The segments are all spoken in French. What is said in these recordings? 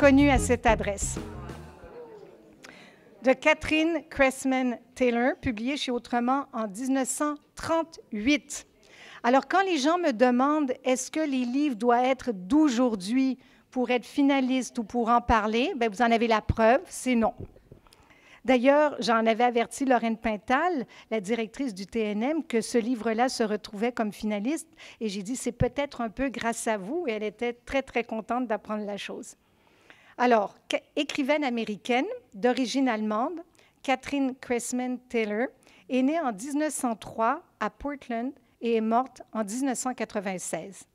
Inconnu à cette adresse, de Catherine Cressman Taylor, publié chez Autrement en 1938. Alors, quand les gens me demandent est-ce que les livres doivent être d'aujourd'hui pour être finalistes ou pour en parler, bien, vous en avez la preuve, c'est non. D'ailleurs, j'en avais averti Lorraine Pintal, la directrice du TNM, que ce livre-là se retrouvait comme finaliste, et j'ai dit c'est peut-être un peu grâce à vous, et elle était très, très contente d'apprendre la chose. Alors, écrivaine américaine d'origine allemande, Catherine Cressman Taylor est née en 1903 à Portland et est morte en 1996.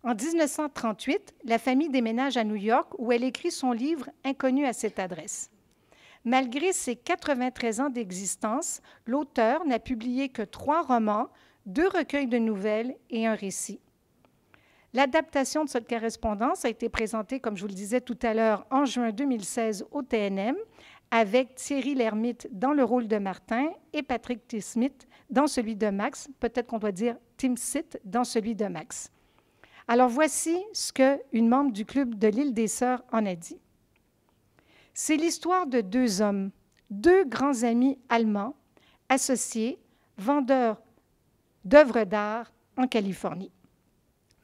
En 1938, la famille déménage à New York où elle écrit son livre « Inconnu à cette adresse ». Malgré ses 93 ans d'existence, l'auteur n'a publié que 3 romans, 2 recueils de nouvelles et un récit. L'adaptation de cette correspondance a été présentée, comme je vous le disais tout à l'heure, en juin 2016 au TNM, avec Thierry Lhermitte dans le rôle de Martin et Patrick T. Smith dans celui de Max, peut-être qu'on doit dire Tim Sitt dans celui de Max. Alors voici ce qu'une membre du club de l'Île des Sœurs en a dit. C'est l'histoire de 2 hommes, 2 grands amis allemands, associés, vendeurs d'œuvres d'art en Californie.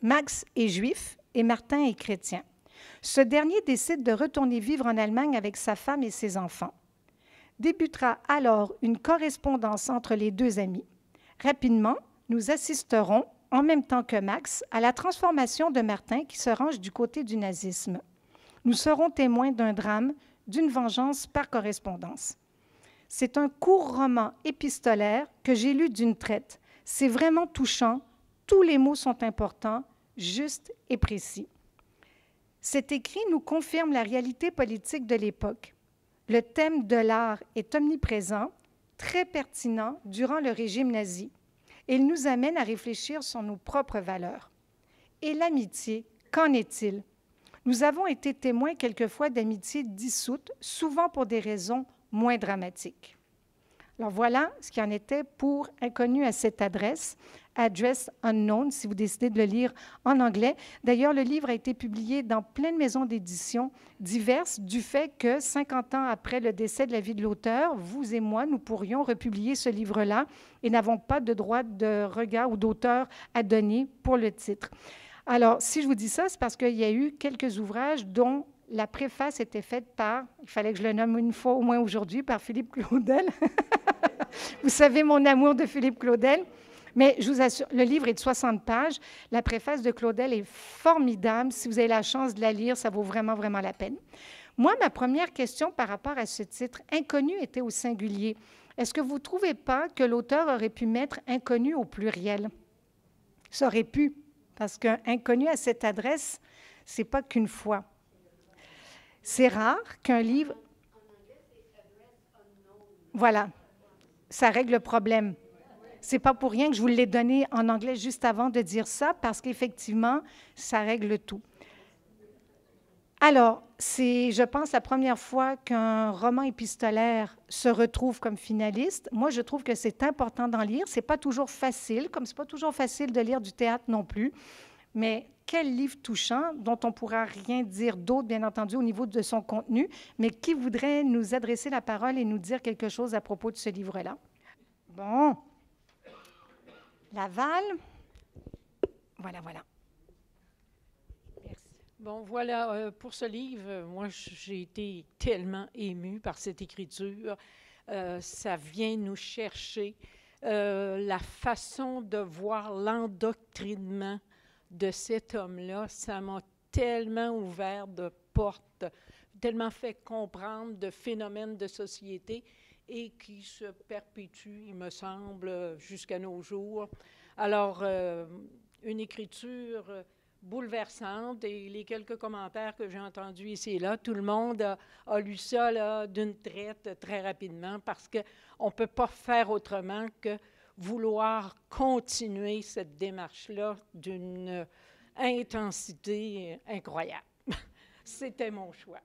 Max est juif et Martin est chrétien. Ce dernier décide de retourner vivre en Allemagne avec sa femme et ses enfants. Débutera alors une correspondance entre les 2 amis. Rapidement, nous assisterons, en même temps que Max, à la transformation de Martin qui se range du côté du nazisme. Nous serons témoins d'un drame, d'une vengeance par correspondance. C'est un court roman épistolaire que j'ai lu d'une traite. C'est vraiment touchant. Tous les mots sont importants, justes et précis. Cet écrit nous confirme la réalité politique de l'époque. Le thème de l'art est omniprésent, très pertinent durant le régime nazi, et il nous amène à réfléchir sur nos propres valeurs. Et l'amitié, qu'en est-il? Nous avons été témoins quelquefois d'amitiés dissoutes, souvent pour des raisons moins dramatiques. Alors voilà ce qu'il en était pour Inconnu à cette adresse, Address Unknown, si vous décidez de le lire en anglais. D'ailleurs, le livre a été publié dans plein de maisons d'édition diverses du fait que 50 ans après le décès de la vie de l'auteur, vous et moi, nous pourrions republier ce livre-là et n'avons pas de droit de regard ou d'auteur à donner pour le titre. Alors, si je vous dis ça, c'est parce qu'il y a eu quelques ouvrages dont la préface était faite par, il fallait que je le nomme une fois au moins aujourd'hui, par Philippe Claudel. Vous savez mon amour de Philippe Claudel. Mais je vous assure, le livre est de 60 pages. La préface de Claudel est formidable. Si vous avez la chance de la lire, ça vaut vraiment, vraiment la peine. Moi, ma première question par rapport à ce titre, Inconnu, était au singulier. Est-ce que vous ne trouvez pas que l'auteur aurait pu mettre Inconnu au pluriel? Ça aurait pu, parce qu'un inconnu à cette adresse, ce n'est pas qu'une fois. C'est rare qu'un livre... Voilà, ça règle le problème. Ce n'est pas pour rien que je vous l'ai donné en anglais juste avant de dire ça, parce qu'effectivement, ça règle tout. Alors, c'est, je pense, la première fois qu'un roman épistolaire se retrouve comme finaliste. Moi, je trouve que c'est important d'en lire. Ce n'est pas toujours facile, comme ce n'est pas toujours facile de lire du théâtre non plus. Mais quel livre touchant, dont on ne pourra rien dire d'autre, bien entendu, au niveau de son contenu, mais qui voudrait nous adresser la parole et nous dire quelque chose à propos de ce livre-là? Bon. Laval. Voilà, voilà. Merci. Bon, voilà, pour ce livre, moi, j'ai été tellement émue par cette écriture. Ça vient nous chercher la façon de voir l'endoctrinement de cet homme-là. Ça m'a tellement ouvert de portes, tellement fait comprendre de phénomènes de société et qui se perpétuent, il me semble, jusqu'à nos jours. Alors, une écriture bouleversante et les quelques commentaires que j'ai entendus ici et là, tout le monde a lu ça là, d'une traite très rapidement parce qu'on ne peut pas faire autrement que vouloir continuer cette démarche-là d'une intensité incroyable. C'était mon choix.